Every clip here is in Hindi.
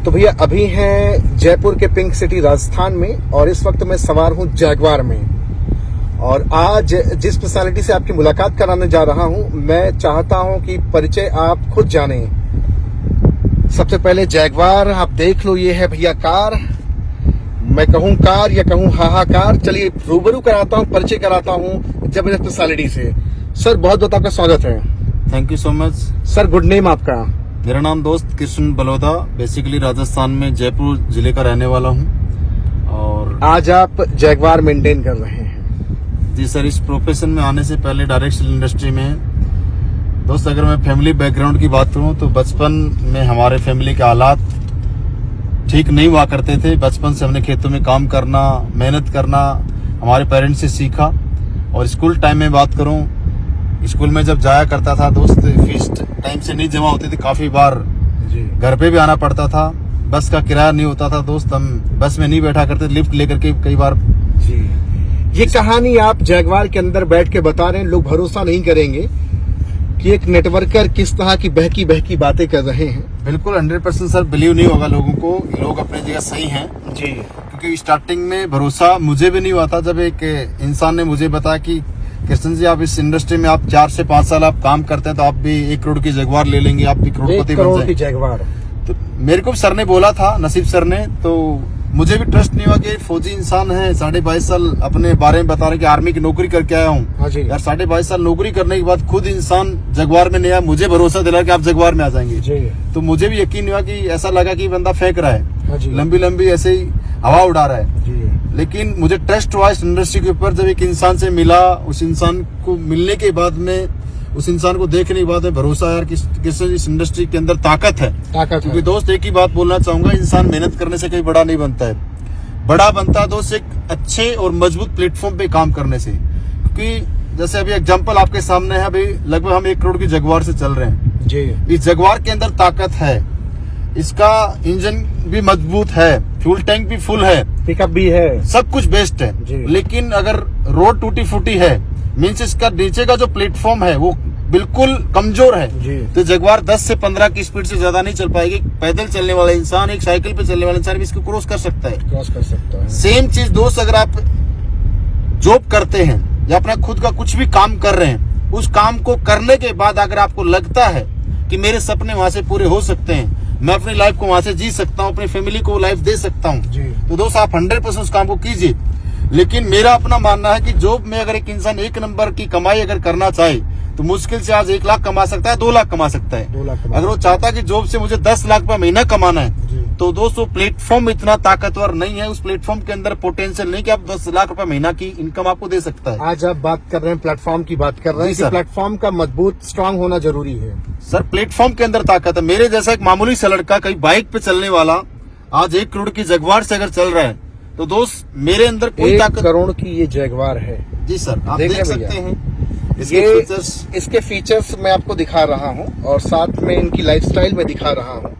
तो भैया अभी हैं जयपुर के पिंक सिटी राजस्थान में और इस वक्त मैं सवार हूं जैगवार में। और आज जिस पर्सनालिटी से आपकी मुलाकात कराने जा रहा हूं, मैं चाहता हूं कि परिचय आप खुद जाने। सबसे पहले जैगवार आप देख लो, ये है भैया कार। मैं कहूं कार या कहूं हाहाकार। चलिए रूबरू कराता हूं, परिचय कराता हूं जबरदस्त पर्सनालिटी से। सर बहुत बहुत आपका स्वागत है। Thank you so much sir, good name आपका? मेरा नाम दोस्त कृष्ण बलोदा, बेसिकली राजस्थान में जयपुर जिले का रहने वाला हूं। और आज आप जैगवार मेंटेन कर रहे हैं? जी सर, इस प्रोफेशन में आने से पहले डायरेक्ट सेल इंडस्ट्री में दोस्त, अगर मैं फैमिली बैकग्राउंड की बात करूं तो बचपन में हमारे फैमिली के हालात ठीक नहीं हुआ करते थे। बचपन से हमने खेतों में काम करना, मेहनत करना हमारे पेरेंट्स से सीखा। और स्कूल टाइम में बात करूं, स्कूल में जब जाया करता था दोस्त, फीस टाइम से नहीं जमा होती थी, काफी बार घर पे भी आना पड़ता था। बस का किराया नहीं होता था दोस्त, हम बस में नहीं बैठा करते, लिफ्ट लेकर के कई बार। जी, ये कहानी आप जैगवार के अंदर बैठ के बता रहे हैं, लोग भरोसा नहीं करेंगे कि एक नेटवर्कर किस तरह की बहकी बहकी बातें कर रहे हैं। बिल्कुल 100% सर, बिलीव नहीं होगा लोगों को, लोग अपनी जगह सही हैं जी। क्योंकि स्टार्टिंग में भरोसा मुझे भी नहीं हुआ था। जब एक इंसान ने मुझे बताया कि कृष्ण जी, आप इस इंडस्ट्री में आप 4 से 5 साल आप काम करते हैं तो आप भी 1 करोड़ की जगवार ले लेंगे, आप भी करोड़पति बन जाएंगे। जैगवार तो मेरे को सर ने बोला था, नसीब सर ने, तो मुझे भी ट्रस्ट नहीं हुआ कि फौजी इंसान है, 22.5 साल अपने बारे में बता रहे कि आर्मी की नौकरी करके आया हूँ। यार 22.5 साल नौकरी करने के बाद खुद इंसान जगवार में नहीं आया, मुझे भरोसा दिला कि आप जगवार में आ जाएंगे जी। तो मुझे भी यकीन हुआ कि ऐसा लगा कि बंदा फेंक रहा है, जी। लंबी लंबी ऐसे ही हवा उड़ा रहा है जी। लेकिन मुझे ट्रस्ट हुआ इस इंडस्ट्री के ऊपर। जब एक इंसान से मिला, उस इंसान को मिलने के बाद में, उस इंसान को देखने के बाद भरोसा यार कि इस इंडस्ट्री के अंदर ताकत है। क्योंकि दोस्त एक ही बात बोलना चाहूंगा, इंसान मेहनत करने से कहीं बड़ा नहीं बनता है, बड़ा बनता है दोस्त एक अच्छे और मजबूत प्लेटफॉर्म पे काम करने से। क्योंकि जैसे अभी एग्जांपल आपके सामने है, अभी लगभग हम 1 करोड़ की जगवार से चल रहे हैं जी। इस जगवार के अंदर ताकत है, इसका इंजन भी मजबूत है, फ्यूल टैंक भी फुल है, पिकअप भी है, सब कुछ बेस्ट है। लेकिन अगर रोड टूटी फूटी है, मीन्स इसका नीचे का जो प्लेटफॉर्म है वो बिल्कुल कमजोर है जी। तो जगवार 10 से 15 की स्पीड से ज्यादा नहीं चल पाएगी। पैदल चलने वाला इंसान, एक साइकिल पे चलने वाला इंसान भी इसको क्रॉस कर सकता है। सेम चीज दोस्त, अगर आप जॉब करते हैं या अपना खुद का कुछ भी काम कर रहे हैं, उस काम को करने के बाद अगर आपको लगता है कि मेरे सपने वहां से पूरे हो सकते हैं, मैं अपनी लाइफ को वहां से जी सकता हूँ, अपनी फैमिली को लाइफ दे सकता हूँ, तो दोस्त आप 100% उस काम को कीजिए। लेकिन मेरा अपना मानना है कि जॉब में अगर एक इंसान 1 नंबर की कमाई अगर करना चाहे तो मुश्किल से आज 1 लाख कमा सकता है, 2 लाख कमा सकता है। अगर वो चाहता है कि जॉब से मुझे 10 लाख रुपया महीना कमाना है तो दोस्तों प्लेटफॉर्म इतना ताकतवर नहीं है, उस प्लेटफॉर्म के अंदर पोटेंशियल नहीं कि आप 10 लाख रुपया महीना की इनकम आपको दे सकता है। आज आप बात कर रहे हैं प्लेटफॉर्म की, बात कर रहे हैं कि प्लेटफॉर्म का मजबूत स्ट्रांग होना जरूरी है। सर प्लेटफॉर्म के अंदर ताकत है। मेरे जैसा एक मामूली सा लड़का कहीं बाइक पे चलने वाला आज 1 करोड़ की जगवार से अगर चल रहा है तो दोस्त मेरे अंदर कोई ताकत। 1 करोड़ की ये जगवार है जी सर, आप देख सकते हैं इसके फीचर्स मैं आपको दिखा रहा हूँ और साथ में इनकी लाइफस्टाइल में दिखा रहा हूँ।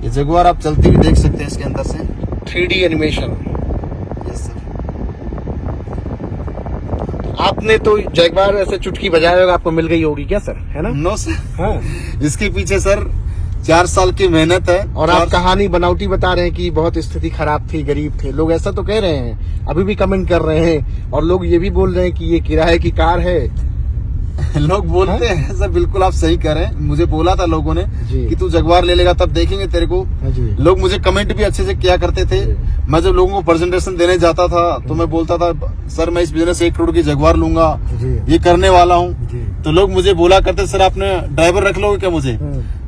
ये जगवार आप चलती हुई देख सकते हैं इसके अंदर से 3D एनिमेशन। Yes sir. आपने तो जगवार ऐसे चुटकी बजाया होगा, आपको मिल गई होगी क्या सर, है ना? No sir. हाँ। इसके पीछे सर 4 साल की मेहनत है। और आप कहानी बनावटी बता रहे हैं कि बहुत स्थिति खराब थी, गरीब थे, लोग ऐसा तो कह रहे हैं, अभी भी कमेंट कर रहे हैं। और लोग ये भी बोल रहे हैं कि ये किराए की कार है। लोग बोलते हैं सर, बिल्कुल आप सही कह रहे हैं। मुझे बोला था लोगों ने कि तू जगवार ले लेगा तब देखेंगे तेरे को। लोग मुझे कमेंट भी अच्छे से किया करते थे। मैं जब लोगों को प्रेजेंटेशन देने जाता था तो मैं बोलता था सर मैं इस बिजनेस से 1 करोड़ की जगवार लूंगा, ये करने वाला हूँ। तो लोग मुझे बोला करते सर आपने ड्राइवर रख लोगे क्या मुझे?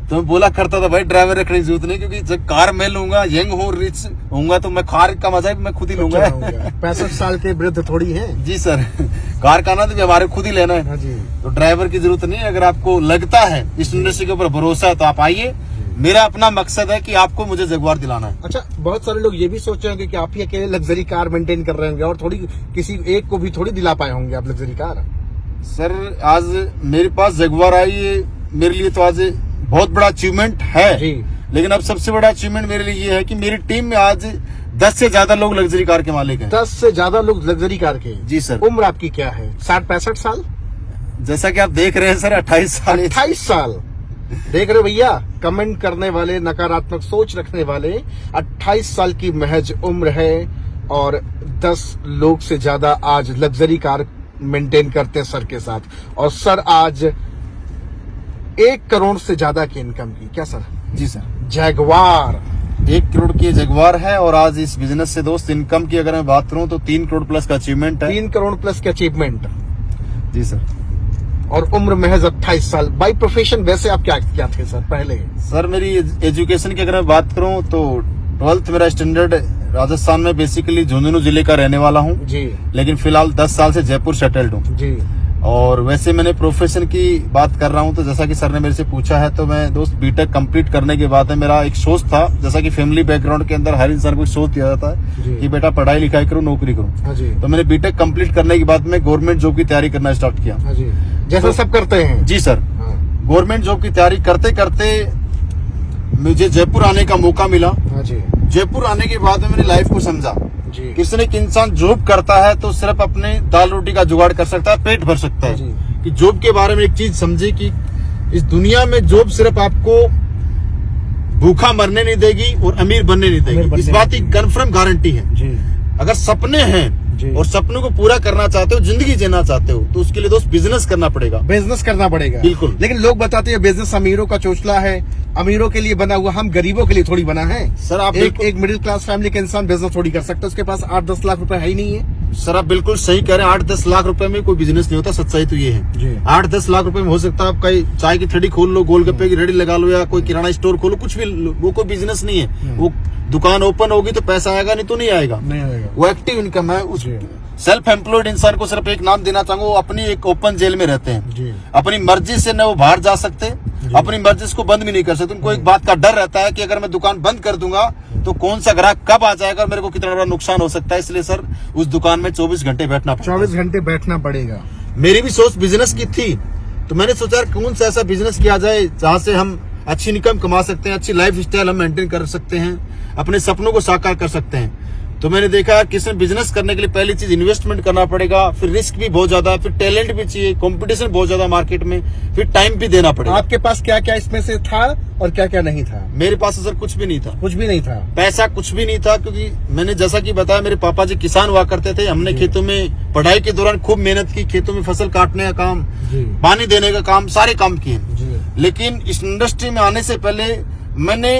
तो मैं बोला करता था भाई ड्राइवर रखने की जरूरत नहीं, क्योंकि जब कार मैं लूंगा, यंग हूँ, रिच होऊंगा तो मैं कार का मजा मैं खुद ही लूंगा। 65 साल के वृद्ध थोड़ी है जी सर, कार का आनंद भी हमारे खुद ही लेना है तो ड्राइवर की जरूरत नहीं है। अगर आपको लगता है इस इंडस्ट्री के ऊपर भरोसा है तो आप आइए। मेरा अपना मकसद है कि आपको मुझे जगवार दिलाना है। अच्छा, बहुत सारे लोग ये भी सोच रहे होंगे कि आप ही अकेले लग्जरी कार मेंटेन कर रहे होंगे और थोड़ी किसी एक को भी थोड़ी दिला पाए होंगे आप लग्जरी कार। सर आज मेरे पास जगवार आई है, मेरे लिए तो आज बहुत बड़ा अचीवमेंट है जी। लेकिन अब सबसे बड़ा अचीवमेंट मेरे लिए ये है कि मेरी टीम में आज 10 से ज्यादा लोग लग्जरी कार के मालिक हैं। 10 से ज्यादा लोग लग्जरी कार के? जी सर। उम्र आपकी क्या है? 60-65 साल? जैसा कि आप देख रहे हैं सर 28 साल। 28 साल देख रहे हो भैया, कमेंट करने वाले, नकारात्मक सोच रखने वाले, 28 साल की महज उम्र है और 10 लोग से ज्यादा आज लग्जरी कार मेंटेन करते हैं सर के साथ, और सर आज 1 करोड़ से ज्यादा की इनकम की। क्या सर? जी सर, जैगवार 1 करोड़ की जगवार है। और आज इस बिजनेस से दोस्त इनकम की अगर मैं बात करूं तो 3 करोड़ प्लस का अचीवमेंट है। 3 करोड़ प्लस की अचीवमेंट। जी सर। और उम्र महज 28 साल। बाई प्रोफेशन वैसे आप क्या थे सर पहले? सर मेरी एजुकेशन की अगर मैं बात करूं तो 12th मेरा स्टैंडर्ड राजस्थान में, बेसिकली झुंझुनू जिले का रहने वाला हूं जी। लेकिन फिलहाल 10 साल से जयपुर सेटल्ड हूं जी। और वैसे मैंने प्रोफेशन की बात कर रहा हूं तो जैसा कि सर ने मेरे से पूछा है तो मैं दोस्त बीटेक कंप्लीट करने के बाद में मेरा एक सोच था, जैसा कि फैमिली बैकग्राउंड के अंदर हर इंसान को सोच दिया जाता है कि बेटा पढ़ाई लिखाई करो, नौकरी करो। हाँ जी। तो मैंने बीटेक कंप्लीट करने के बाद में गवर्नमेंट जॉब की तैयारी करना स्टार्ट किया। हाँ जी, जैसा सब करते हैं। जी सर। हाँ। गवर्नमेंट जॉब की तैयारी करते करते मुझे जयपुर आने का मौका मिला। हाँ जी। जयपुर आने के बाद में मैंने लाइफ को समझा जी। किसी एक इंसान जॉब करता है तो सिर्फ अपने दाल रोटी का जुगाड़ कर सकता है, पेट भर सकता जी। है। कि जॉब के बारे में एक चीज समझे कि इस दुनिया में जॉब सिर्फ आपको भूखा मरने नहीं देगी और अमीर बनने नहीं देगी, इस बात की कंफर्म गारंटी है। जी। अगर सपने हैं जी। और सपनों को पूरा करना चाहते हो, जिंदगी जीना चाहते हो, तो उसके लिए दोस्त बिजनेस करना पड़ेगा। बिजनेस करना पड़ेगा, बिल्कुल। लेकिन लोग बताते हैं बिजनेस अमीरों का चोचला है, अमीरों के लिए बना हुआ, हम गरीबों के लिए थोड़ी बना है। सर आप एक मिडिल क्लास फैमिली का इंसान बिजनेस थोड़ी कर सकता है, उसके पास 8-10 लाख रुपए है ही नहीं है। सर आप बिल्कुल सही कह रहे हैं, 8-10 लाख रुपए में कोई बिजनेस नहीं होता, सच्चाई तो ये जी। है। 8-10 लाख रुपए में हो सकता है आप कहीं चाय की ठेली खोल लो, गोलगप्पे की रेडी लगा लो या कोई किराना स्टोर खोलो, कुछ भी, वो कोई बिजनेस नहीं है। वो दुकान ओपन होगी तो पैसा आएगा, नहीं तो नहीं आएगा। वो एक्टिव इनकम है। उस सेल्फ एम्प्लॉयड इंसान को सिर्फ एक नाम देना चाहूंगा, वो अपनी एक ओपन जेल में रहते हैं जी। अपनी मर्जी से न वो बाहर जा सकते, अपनी मर्जी से बंद भी नहीं कर सकते। उनको एक बात का डर रहता है कि अगर मैं दुकान बंद कर दूंगा तो कौन सा ग्राहक कब आ जाएगा और मेरे को कितना बड़ा नुकसान हो सकता है। इसलिए सर उस दुकान में 24 घंटे बैठना पड़ेगा। 24 घंटे बैठना पड़ेगा। मेरी भी सोच बिजनेस की थी, तो मैंने सोचा कौन सा ऐसा बिजनेस किया जाए जहां से हम अच्छी इनकम कमा सकते हैं, अच्छी लाइफ स्टाइल हम मेंटेन कर सकते हैं, अपने सपनों को साकार कर सकते हैं। तो मैंने देखा किसी बिजनेस करने के लिए पहली चीज इन्वेस्टमेंट करना पड़ेगा, फिर रिस्क भी बहुत ज्यादा, फिर टैलेंट भी चाहिए, कंपटीशन बहुत ज्यादा मार्केट में, फिर टाइम भी देना पड़ेगा। आपके पास क्या क्या इसमें से था और क्या क्या नहीं था? मेरे पास सर कुछ भी नहीं था। कुछ भी नहीं था? पैसा कुछ भी नहीं था, क्योंकि मैंने जैसा कि बताया मेरे पापा जी किसान हुआ करते थे। हमने खेतों में पढ़ाई के दौरान खूब मेहनत की, खेतों में फसल काटने का काम, पानी देने का काम, सारे काम किए। लेकिन इस इंडस्ट्री में आने से पहले मैंने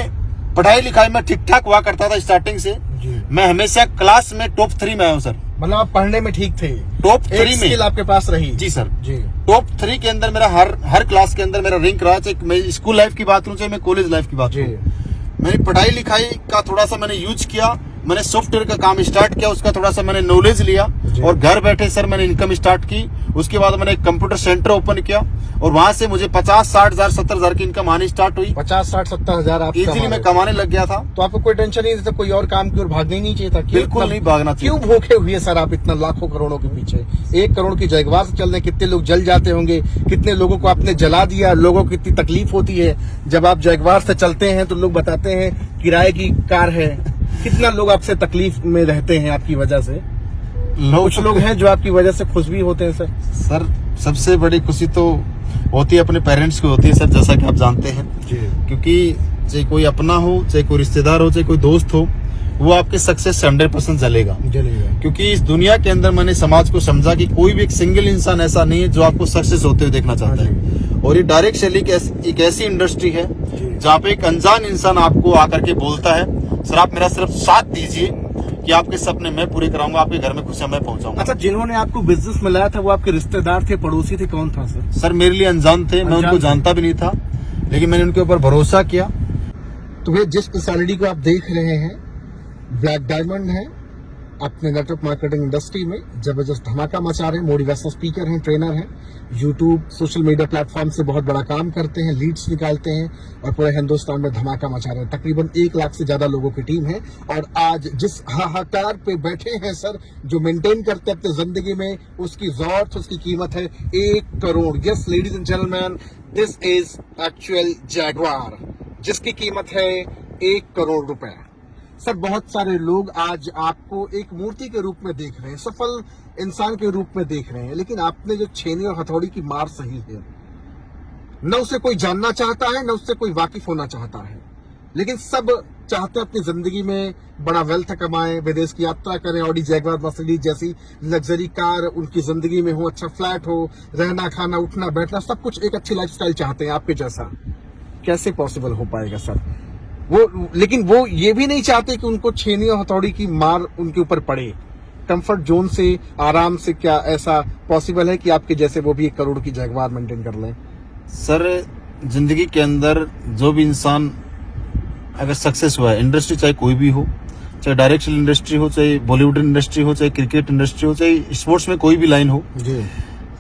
पढ़ाई लिखाई में ठीक ठाक हुआ करता था स्टार्टिंग से। मैं हमेशा क्लास में टॉप 3 में आया हूँ सर। मतलब आप पढ़ने में ठीक थे? टॉप 3 में स्किल आपके पास रही? जी सर जी। टॉप 3 के अंदर मेरा हर क्लास के अंदर मेरा रैंक रहा, चाहे मैं स्कूल लाइफ की बात करूँ चाहे मैं कॉलेज लाइफ की बात करूँ। मैंने पढ़ाई लिखाई का थोड़ा सा मैंने यूज किया, मैंने सॉफ्टवेयर का काम स्टार्ट किया, उसका थोड़ा सा मैंने नॉलेज लिया और घर बैठे सर मैंने इनकम स्टार्ट की। उसके बाद मैंने एक कंप्यूटर सेंटर ओपन किया और वहां से मुझे 50-60 हजार 70 हजार की इनकम आनी स्टार्ट हुई। 50-60-70 हजार आप इजीली मैं कमाने लग गया था। तो आपको कोई टेंशन नहीं था, कोई और काम की ओर भागना ही नहीं चाहिए था? बिल्कुल नहीं भागना चाहिए। क्यों भूखे हुए सर आप इतना लाखों करोड़ों के पीछे? 1 करोड़ की जगवार से चलने कितने लोग जल जाते होंगे, कितने लोगों को आपने जला दिया, लोगों को कितनी तकलीफ होती है जब आप जगवार से चलते हैं। तो लोग बताते हैं किराए की कार है, कितना लोग आपसे तकलीफ में रहते हैं आपकी वजह से। कुछ लोग हैं जो आपकी वजह से खुश भी होते हैं सर। सर सबसे बड़ी खुशी तो होती है अपने पेरेंट्स को होती है सर, जैसा कि आप जानते हैं जी। क्योंकि चाहे कोई अपना हो, चाहे कोई रिश्तेदार हो, चाहे कोई दोस्त हो, वो आपके सक्सेस से 100% जलेगा। क्योंकि इस दुनिया के अंदर मैंने समाज को समझा कि कोई भी एक सिंगल इंसान ऐसा नहीं है जो आपको सक्सेस होते हुए देखना चाहता है। और ये डायरेक्ट सेलिंग एक ऐसी इंडस्ट्री है जहाँ पे एक अनजान इंसान आपको आकर के बोलता है सर आप मेरा सिर्फ साथ दीजिए कि आपके सपने मैं पूरे कराऊंगा, आपके घर में खुशियां मैं पहुंचाऊंगा। अच्छा, जिन्होंने आपको बिजनेस में लाया था वो आपके रिश्तेदार थे, पड़ोसी थे, कौन था सर? सर मेरे लिए अनजान थे, मैं उनको जानता भी नहीं था, लेकिन मैंने उनके ऊपर भरोसा किया। तो भैया जिस पर्सनालिटी को आप देख रहे हैं ब्लैक डायमंड है, अपने नेटवर्क मार्केटिंग इंडस्ट्री में जबरदस्त धमाका मचा रहे हैं। मोटिवेशनल स्पीकर हैं, ट्रेनर हैं, यूट्यूब सोशल मीडिया प्लेटफॉर्म से बहुत बड़ा काम करते हैं, लीड्स निकालते हैं और पूरे हिंदुस्तान में धमाका मचा रहे हैं। तकरीबन 1 लाख से ज्यादा लोगों की टीम है और आज जिस हाहाकार पे बैठे हैं सर, जो मेंटेन करते हैं अपनी जिंदगी में, उसकी ज़रूरत, उसकी कीमत है 1 crore. Yes ladies and gentleman, this is actual Jaguar, जिसकी कीमत है 1 करोड़ रुपए। सर बहुत सारे लोग आज आपको एक मूर्ति के रूप में देख रहे हैं, सफल इंसान के रूप में देख रहे हैं, लेकिन आपने जो छेनी और हथौड़ी की मार सही है, न उसे कोई जानना चाहता है, न उससे कोई वाकिफ होना चाहता है, लेकिन सब चाहते हैं अपनी जिंदगी में बड़ा वेल्थ कमाएं, विदेश की यात्रा करें, ऑडी जैगवार मर्सिडीज जैसी लग्जरी कार उनकी जिंदगी में हो, अच्छा फ्लैट हो, रहना खाना उठना बैठना सब कुछ एक अच्छी लाइफस्टाइल चाहते हैं आपके जैसा। कैसे पॉसिबल हो पाएगा सर? लेकिन वो ये भी नहीं चाहते कि उनको छेनी और हथौड़ी की मार उनके ऊपर पड़े। कंफर्ट जोन से, आराम से क्या ऐसा पॉसिबल है कि आपके जैसे वो भी 1 करोड़ की जैगवार मेंटेन कर लें? सर, जिंदगी के अंदर जो भी इंसान अगर सक्सेस हुआ है, इंडस्ट्री चाहे कोई भी हो, चाहे डायरेक्शन इंडस्ट्री हो, चाहे बॉलीवुड इंडस्ट्री हो, चाहे क्रिकेट इंडस्ट्री हो, चाहे स्पोर्ट्स में कोई भी लाइन हो जी,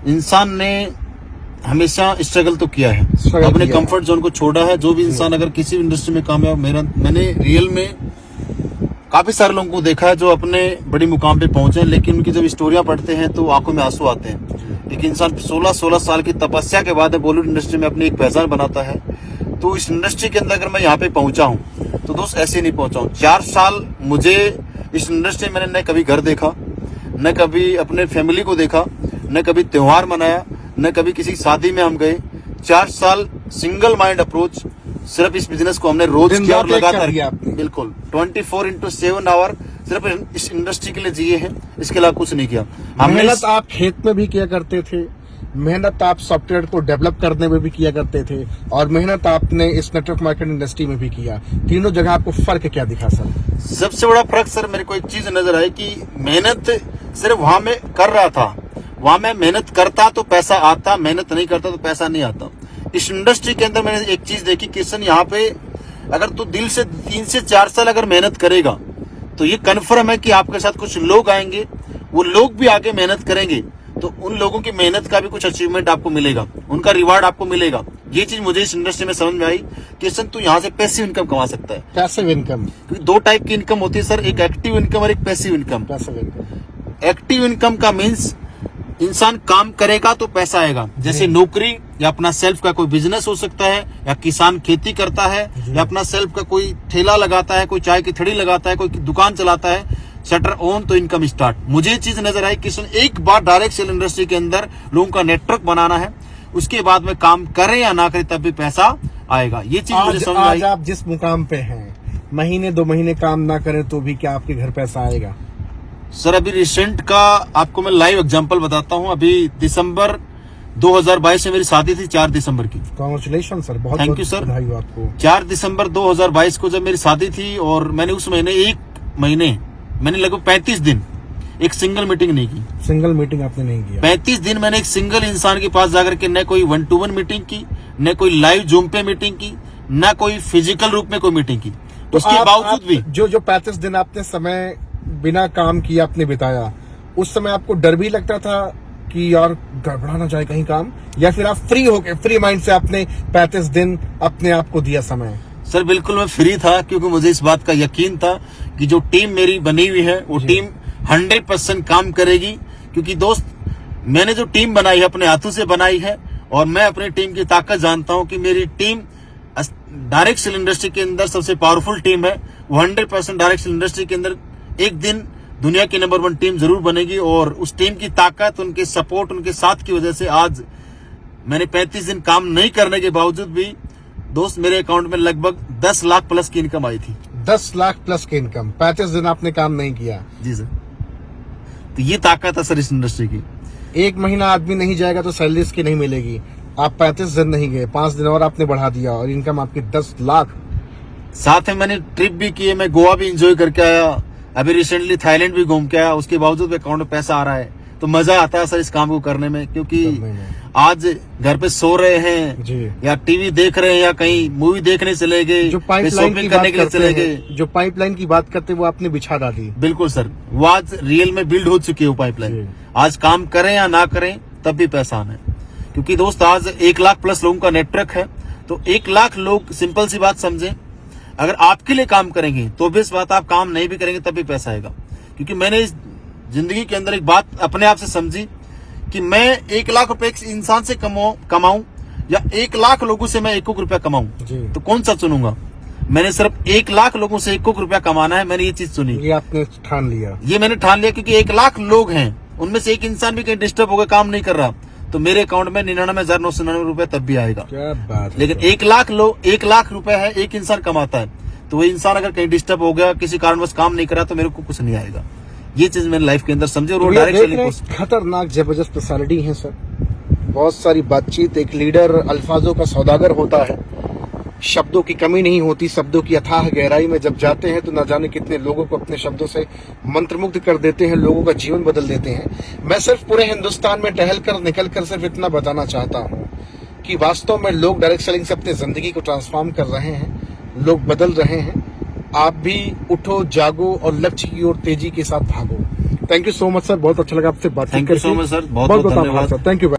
इंसान ने हमेशा स्ट्रगल तो किया है, अपने कंफर्ट जोन को छोड़ा है। जो भी इंसान अगर किसी इंडस्ट्री में कामयाब, मैंने रियल में काफी सारे लोगों को देखा है जो अपने बड़ी मुकाम पे पहुंचे, लेकिन उनकी जब स्टोरियां पढ़ते हैं तो आंखों में आंसू आते हैं। लेकिन इंसान 16 साल की तपस्या के बाद बॉलीवुड इंडस्ट्री में अपनी एक पहचान बनाता है। तो इस इंडस्ट्री के अंदर अगर मैं यहाँ पे पहुंचा हूँ तो दोस्त ऐसे नहीं पहुंचा हूँ। 4 साल मुझे इस इंडस्ट्री में मैंने न कभी घर देखा, न कभी अपने फैमिली को देखा, न कभी त्योहार मनाया, न कभी किसी शादी में हम गए। 4 साल सिंगल माइंड अप्रोच, सिर्फ इस बिजनेस को हमने रोज किया और लगातार किया। बिल्कुल 24/7 आवर सिर्फ इस इंडस्ट्री के लिए जिए हैं, इसके अलावा कुछ नहीं किया। मेहनत आप खेत में भी किया करते थे, मेहनत आप सॉफ्टवेयर को डेवलप करने में भी किया करते थे, और मेहनत आपने इस नेटवर्क मार्केटिंग इंडस्ट्री में भी किया। तीनों जगह आपको फर्क क्या दिखा सर? सबसे बड़ा फर्क सर मेरे को एक चीज नजर आई कि मेहनत सिर्फ वहां में कर रहा था, वहां मैं मेहनत करता तो पैसा आता, मेहनत नहीं करता तो पैसा नहीं आता। इस इंडस्ट्री के अंदर मैंने एक चीज देखी, किशन यहाँ पे अगर तू दिल से 3 से 4 साल अगर मेहनत करेगा तो ये कन्फर्म है कि आपके साथ कुछ लोग आएंगे, वो लोग भी आगे मेहनत करेंगे, तो उन लोगों की मेहनत का भी कुछ अचीवमेंट आपको मिलेगा, उनका रिवार्ड आपको मिलेगा। ये चीज मुझे इस इंडस्ट्री में समझ में आई कि किशन तू यहाँ से पैसिव इनकम कमा सकता है। पैसिव इनकम, क्योंकि 2 टाइप की इनकम होती है सर, एक एक्टिव इनकम और एक पैसिव इनकम। एक्टिव इनकम का मीन्स इंसान काम करेगा तो पैसा आएगा, जैसे नौकरी या अपना सेल्फ का कोई बिजनेस हो सकता है, या किसान खेती करता है, या अपना सेल्फ का कोई ठेला लगाता है, कोई चाय की थड़ी लगाता है, कोई दुकान चलाता है, शटर ऑन तो इनकम स्टार्ट। मुझे ये चीज नजर आई कि एक बार डायरेक्ट सेल इंडस्ट्री के अंदर लोगों का नेटवर्क बनाना है, उसके बाद में काम करें या ना करें तब भी पैसा आएगा। ये चीज मुझे समझ आई। आज आप जिस मुकाम पे हैं, महीने 2 महीने काम ना करें तो भी क्या आपके घर पैसा आएगा? सर अभी रिसेंट का आपको मैं लाइव एग्जांपल बताता हूं। अभी दिसंबर 2022 में मेरी शादी थी, 4 दिसंबर की। कांग्रेचुलेशन सर, बहुत थैंक यू सर, बधाई हो आपको। 4 दिसंबर 2022 को जब मेरी शादी थी, और मैंने उस महीने 1 महीने मैंने लगभग 35 दिन एक सिंगल मीटिंग नहीं की। सिंगल मीटिंग आपने नहीं किया? 35 दिन मैंने एक सिंगल इंसान के पास जाकर के न कोई 1-to-1 मीटिंग की, न कोई लाइव जूम पे मीटिंग की, न कोई फिजिकल रूप में कोई मीटिंग की। तो उसके बावजूद भी जो 35 दिन आपने समय बिना काम किए आपने बिताया, उस समय आपको डर भी लगता था कि यार गड़बड़ा ना जाए कहीं काम, या फिर आप फ्री होके फ्री माइंड से आपने 35 दिन अपने आप को दिया समय? सर बिल्कुल मैं फ्री था, क्योंकि मुझे इस बात का यकीन था कि जो टीम मेरी बनी हुई है वो टीम 100% काम करेगी। क्योंकि दोस्त, मैंने जो टीम बनाई है अपने हाथों से बनाई है, और मैं अपनी टीम की ताकत जानता हूं कि मेरी टीम डायरेक्ट सेल इंडस्ट्री के अंदर सबसे पावरफुल टीम है। वो 100% डायरेक्ट सेल इंडस्ट्री के अंदर एक दिन दुनिया की नंबर 1 टीम जरूर बनेगी। और उस टीम की ताकत, उनके सपोर्ट, उनके साथ की वजह से आज मैंने 35 दिन काम नहीं करने के बावजूद भी दोस्त मेरे अकाउंट में लगभग 10 लाख प्लस की इनकम आई थी। 10 लाख प्लस की इनकम, 35 दिन आपने काम नहीं किया? जी सर, तो ये ताकत है सर इस इंडस्ट्री की। 1 महीना आदमी नहीं जाएगा तो सैलरी इसकी नहीं मिलेगी। आप 35 दिन नहीं गए, 5 दिन और आपने बढ़ा दिया, और इनकम आपकी 10 लाख। साथ में मैंने ट्रिप भी किए, मैं गोवा भी एंजॉय करके आया, अभी रिसेंटली थाईलैंड भी घूम के आया, उसके बावजूद अकाउंट में पैसा आ रहा है। तो मजा आता है सर इस काम को करने में, क्योंकि आज घर पे सो रहे हैं जी, या टीवी देख रहे हैं, या कहीं मूवी देखने चले गए, जो पाइपलाइन शॉपिंग करने के लिए चले गए, जो पाइपलाइन की बात करते हैं वो आपने बिछा डाली। बिल्कुल सर, वो आज रियल में बिल्ड हो चुकी है वो पाइपलाइन। आज काम करें या ना करें तब भी पैसा आना है। क्योंकि दोस्त आज 1 लाख प्लस लोगों का नेटवर्क है, तो 1 लाख लोग, सिंपल सी बात समझें, अगर आपके लिए काम करेंगे तो भी इस बात, आप काम नहीं भी करेंगे तब भी पैसा आएगा। क्योंकि मैंने इस जिंदगी के अंदर एक बात अपने आप से समझी कि मैं 1 लाख रुपए एक इंसान से कमाऊं या 1 लाख लोगों से मैं 1 रुपया कमाऊं, तो कौन सा चुनूंगा? मैंने सिर्फ 1 लाख लोगों से 1 रुपया कमाना है, मैंने ये चीज चुनी। ये आपने ठान लिया? ये मैंने ठान लिया, क्योंकि 1 लाख लोग हैं, उनमें से एक इंसान भी कहीं डिस्टर्ब होकर काम नहीं कर रहा, तो मेरे अकाउंट में 99,999 रुपए तब भी आएगा। क्या बात है। लेकिन 1 लाख रुपए है, एक इंसान कमाता है, तो वो इंसान अगर कहीं डिस्टर्ब हो गया, किसी कारणवश काम नहीं करा, तो मेरे को कुछ नहीं आएगा। ये चीज मैंने लाइफ के अंदर समझे और वो डायरेक्ट सेलिंग कोर्स। खतरनाक जबरदस्त पर्सनालिटी है सर, बहुत सारी बातचीत। एक लीडर अल्फाजों का सौदागर होता है, शब्दों की कमी नहीं होती, शब्दों की अथाह गहराई में जब जाते हैं तो न जाने कितने लोगों को अपने शब्दों से मंत्रमुग्ध कर देते हैं, लोगों का जीवन बदल देते हैं। मैं सिर्फ पूरे हिंदुस्तान में टहल कर निकल कर सिर्फ इतना बताना चाहता हूँ कि वास्तव में लोग डायरेक्ट सेलिंग से अपनी जिंदगी को ट्रांसफॉर्म कर रहे हैं, लोग बदल रहे हैं। आप भी उठो, जागो और लक्ष्य की ओर तेजी के साथ भागो। Thank you so much sir, बहुत अच्छा लगा आपसे बात करके। Thank you so much sir, बहुत बहुत बहुत आभार धन्यवाद सर, थैंक यू।